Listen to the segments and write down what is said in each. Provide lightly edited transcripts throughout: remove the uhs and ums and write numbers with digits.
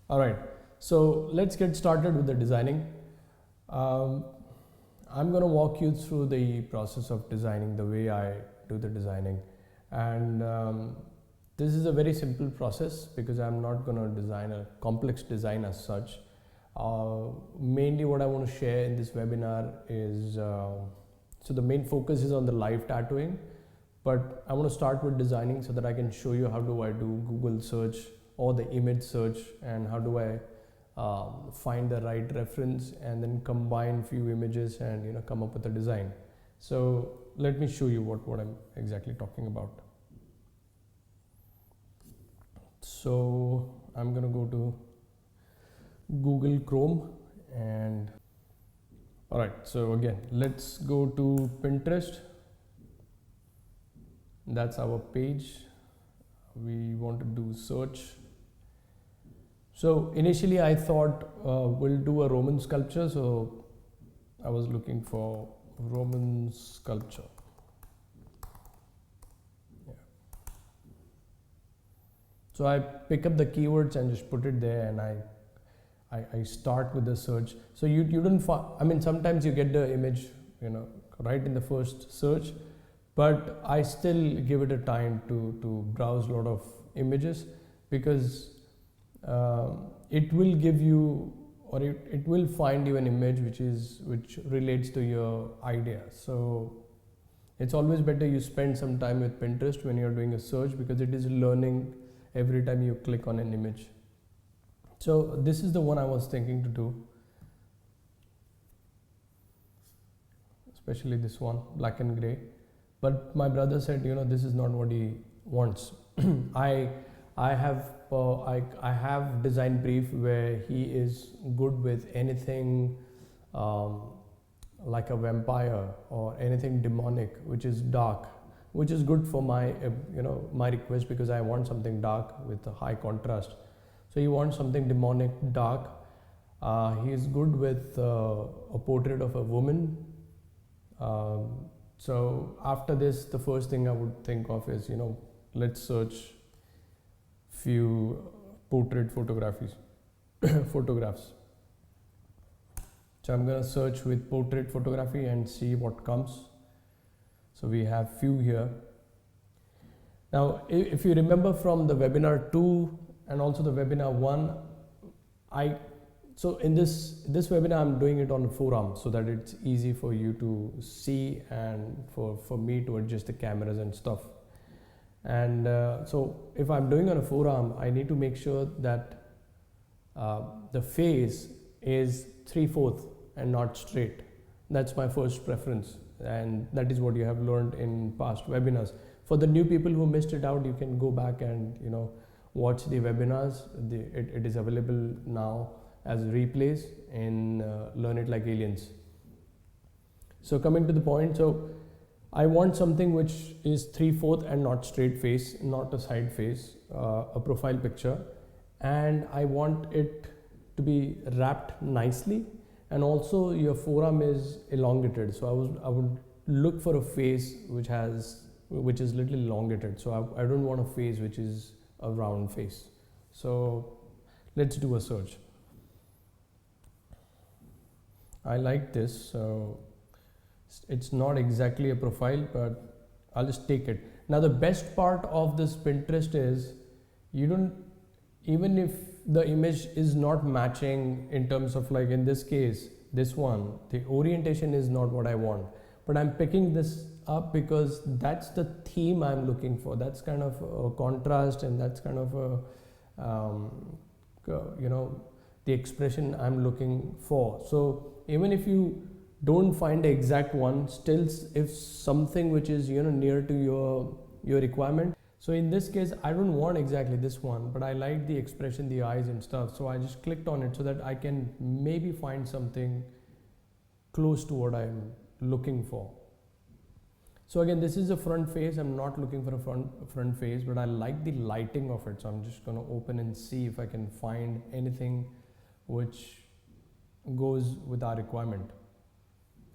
All right, so let's get started with the designing. Um, I'm going to walk you through the process of designing, the way I do the designing. And this is a very simple process because I'm not going to design a complex design as such. Mainly what I want to share in this webinar is, so the main focus is on the live tattooing, but I want to start with designing so that I can show you how do I do Google search or the image search, and how do I find the right reference and then combine few images and come up with a design. So let me show you what I'm exactly talking about. So I'm gonna go to Google Chrome, and all right, so again let's go to Pinterest. That's our page. We want to do search. So initially I thought we'll do a Roman sculpture, so I was looking for Roman sculpture. Yeah. So I pick up the keywords and just put it there, and I start with the search. So you don't I mean, sometimes you get the image right in the first search, but I still give it a time to browse a lot of images, because it will give you, or it will find you an image which relates to your idea. So it's always better you spend some time with Pinterest when you're doing a search, because it is learning every time you click on an image. So this is the one I was thinking to do, especially this one, black and gray. But my brother said, this is not what he wants. I have design brief where he is good with anything like a vampire or anything demonic, which is dark, which is good for my my request, because I want something dark with a high contrast. So he wants something demonic, dark. He is good with a portrait of a woman. So after this, the first thing I would think of is, let's search few portrait photographs. So I'm going to search with portrait photography and see what comes. So we have few here. Now, if you remember from the webinar 2 and also the webinar 1, so in this webinar I'm doing it on a forearm so that it's easy for you to see and for me to adjust the cameras and stuff. And so if I'm doing on a forearm, I need to make sure that the face is 3/4 and not straight. That's my first preference, and that is what you have learned in past webinars. For the new people who missed it out, you can go back and watch the webinars. It is available now as replays in Learn It Like Aliens. So coming to the point, so I want something which is 3/4 and not straight face, not a side face, a profile picture, and I want it to be wrapped nicely, and also your forearm is elongated. So I would look for a face which is little elongated. So I don't want a face which is a round face. So let's do a search. I like this. So it's not exactly a profile, but I'll just take it. Now the best part of this Pinterest is even if the image is not matching in terms of, like in this case, this one, the orientation is not what I want, but I'm picking this up because that's the theme I'm looking for. That's kind of a contrast, and that's kind of the expression I'm looking for. So even if you don't find the exact one, still if something which is near to your requirement. So in this case, I don't want exactly this one, but I like the expression, the eyes and stuff. So I just clicked on it so that I can maybe find something close to what I'm looking for. So again, this is a front face. I'm not looking for a front face, but I like the lighting of it. So I'm just going to open and see if I can find anything which goes with our requirement,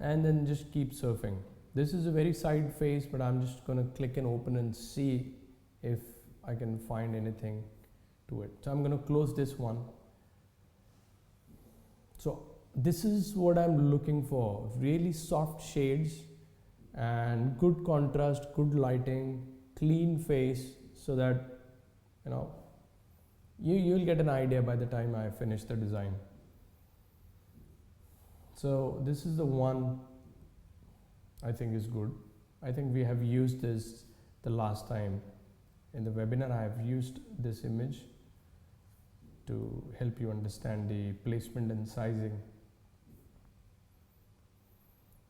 and then just keep surfing. This is a very side face, but I'm just going to click and open and see if I can find anything to it. So I'm going to close this one, So this is what I'm looking for, really soft shades and good contrast, good lighting, clean face, so that you know you'll get an idea by the time I finish the design. So this is the one I think is good. I think we have used this the last time in the webinar. I have used this image to help you understand the placement and sizing.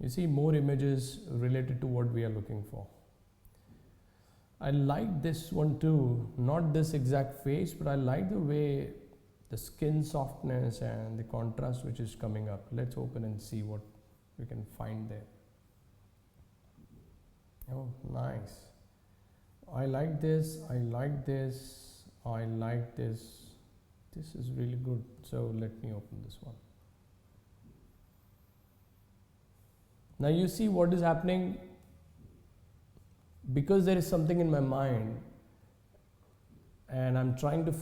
You see more images related to what we are looking for. I like this one too, not this exact face, but I like the way the skin softness and the contrast which is coming up. Let's open and see what we can find there. Oh, nice. I like this, I like this, I like this. This is really good. So let me open this one. Now you see what is happening. Because there is something in my mind and I'm trying to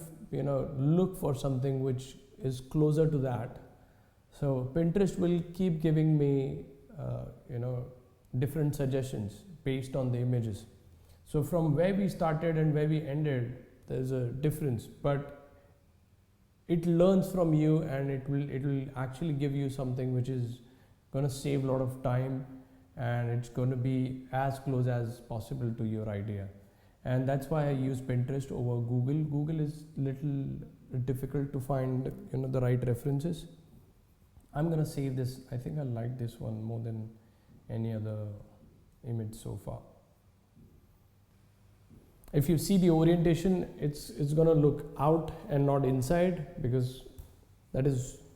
look for something which is closer to that. So Pinterest will keep giving me different suggestions based on the images. So from where we started and where we ended, there's a difference, but it learns from you and it will actually give you something which is going to save a lot of time, and it's going to be as close as possible to your idea. And that's why I use Pinterest over Google. Google is little difficult to find the right references. I'm going to save this. I think I like this one more than any other image so far. If you see the orientation, it's going to look out and not inside, because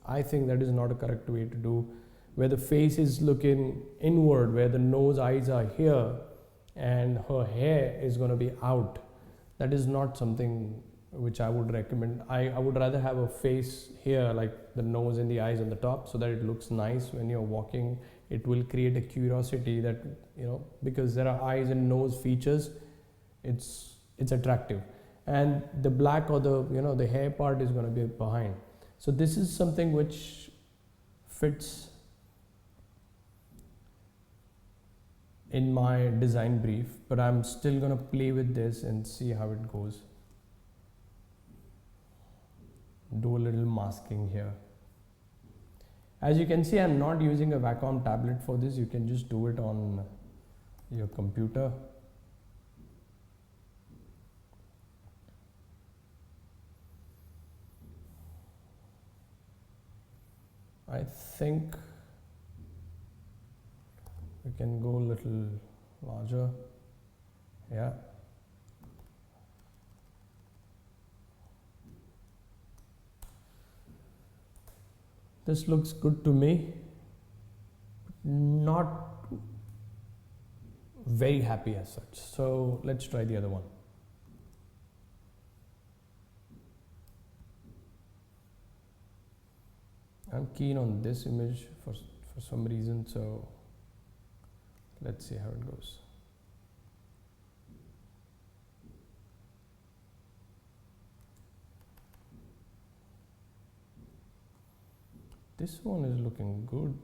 I think that is not a correct way to do, where the face is looking inward, where the nose, eyes are here, and her hair is going to be out. That is not something which I would recommend. I would rather have a face here, like the nose and the eyes on the top, so that it looks nice when you're walking. It will create a curiosity that, because there are eyes and nose features, it's attractive. And the black or the hair part is going to be behind. So this is something which fits in my design brief, but I'm still going to play with this and see how it goes. Do a little masking here. As you can see, I'm not using a Wacom tablet for this. You can just do it on your computer. I think we can go a little larger. Yeah. This looks good to me. Not very happy as such. So let's try the other one. I'm keen on this image for some reason, so let's see how it goes. This one is looking good.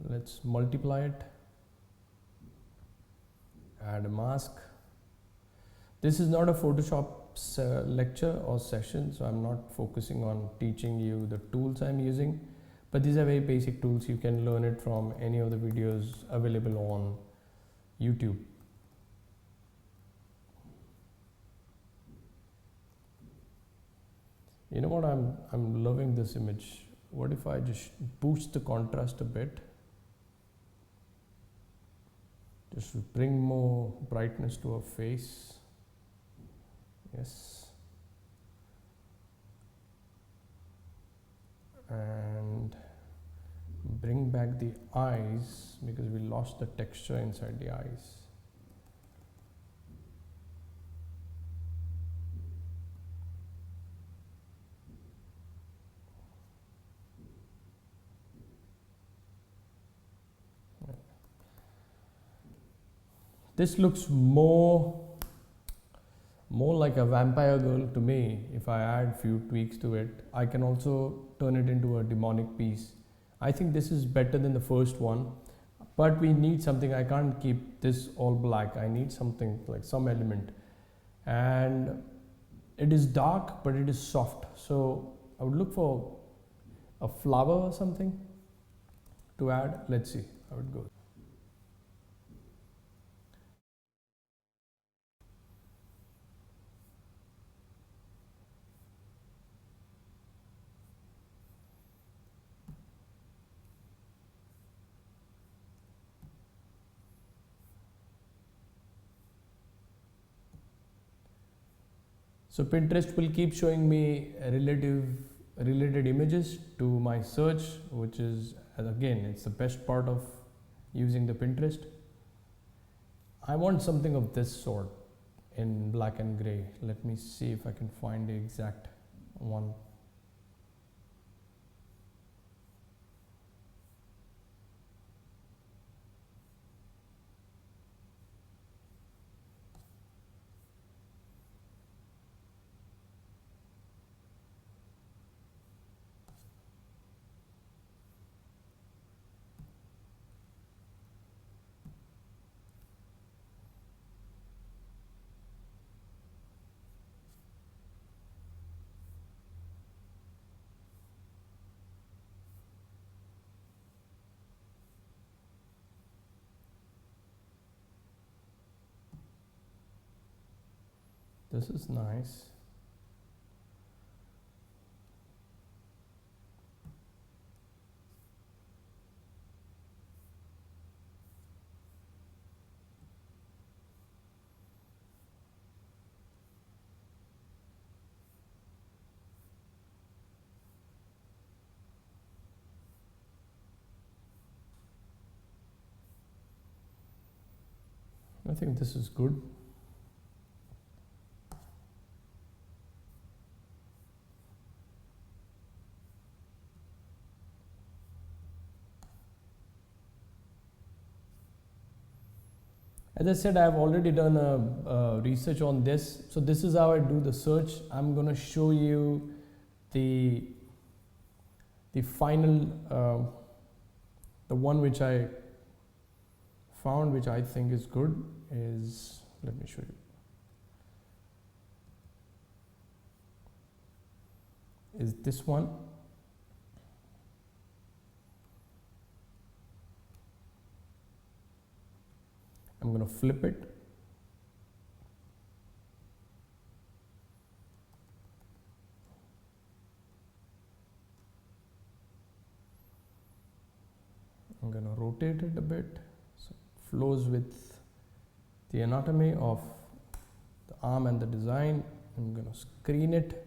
Let's multiply it. Add a mask. This is not a Photoshop lecture or session, so I'm not focusing on teaching you the tools I'm using, but these are very basic tools. You can learn it from any of the videos available on YouTube. You know what, I'm loving this image. What if I just boost the contrast a bit? Just bring more brightness to her face. Yes. And bring back the eyes, because we lost the texture inside the eyes. This looks more like a vampire girl to me. If I add few tweaks to it, I can also turn it into a demonic piece. I think this is better than the first one, but we need something. I can't keep this all black. I need something like some element, and it is dark but it is soft, so I would look for a flower or something to add. Let's see how it goes. So Pinterest will keep showing me related images to my search, which is, again, it's the best part of using the Pinterest. I want something of this sort in black and gray. Let me see if I can find the exact one. This is nice. I think this is good. As I said, I've already done a research on this. So this is how I do the search. I'm going to show you the final, the one which I found, which I think is good, is, let me show you. Is this one. I'm going to flip it. I'm going to rotate it a bit so it flows with the anatomy of the arm and the design. I'm going to screen it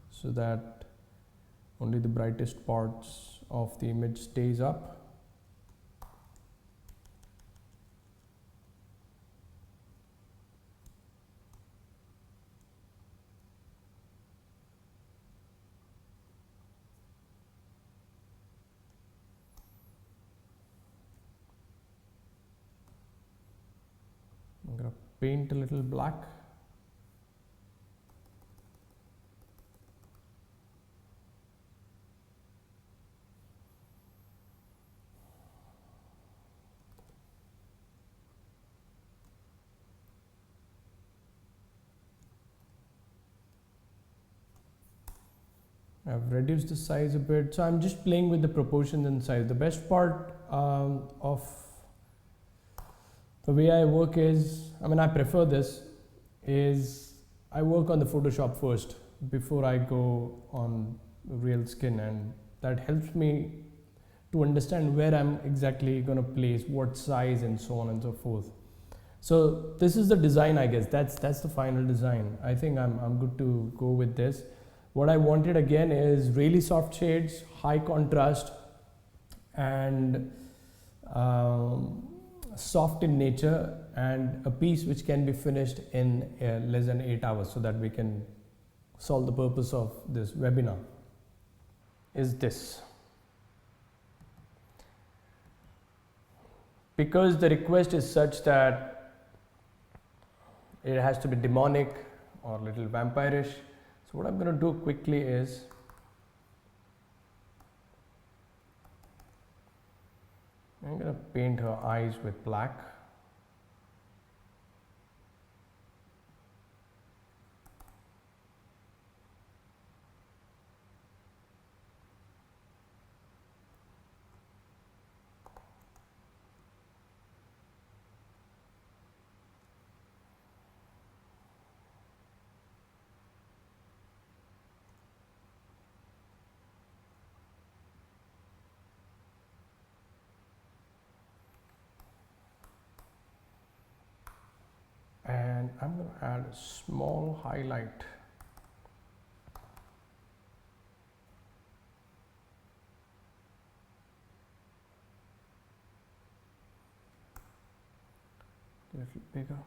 so that only the brightest parts of the image stays up. I'm going to paint a little black. I've reduced the size a bit, so I'm just playing with the proportions and size. The best part of the way I work is, I prefer this, is I work on the Photoshop first before I go on real skin, and that helps me to understand where I'm exactly going to place, what size, and so on and so forth. So this is the design, I guess. That's the final design. I think I'm good to go with this. What I wanted again is really soft shades, high contrast, and soft in nature, and a piece which can be finished in less than 8 hours, so that we can solve the purpose of this webinar. Is this. Because the request is such that it has to be demonic or little vampirish. So what I'm going to do quickly is I'm going to paint her eyes with black. And I'm going to add a small highlight. A little bigger.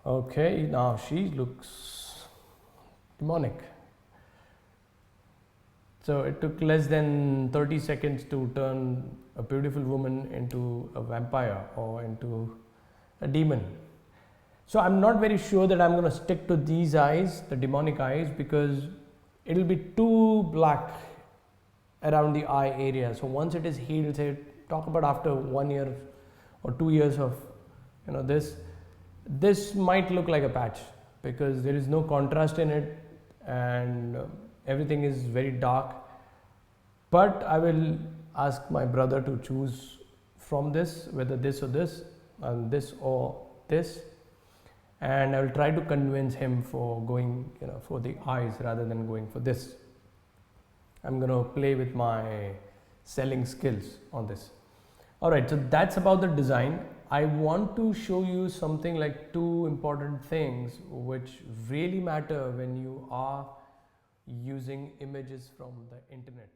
Okay, now she looks demonic. So it took less than 30 seconds to turn a beautiful woman into a vampire or into a demon. So I'm not very sure that I'm going to stick to these eyes, the demonic eyes, because it'll be too black around the eye area. So once it is healed, say talk about after 1 year or 2 years of this might look like a patch because there is no contrast in it and everything is very dark. But I will ask my brother to choose from this, whether this or this, and this or this, and I will try to convince him for going for the eyes rather than going for this. I'm going to play with my selling skills on this. Alright, so that's about the design. I want to show you something like 2 important things which really matter when you are using images from the internet.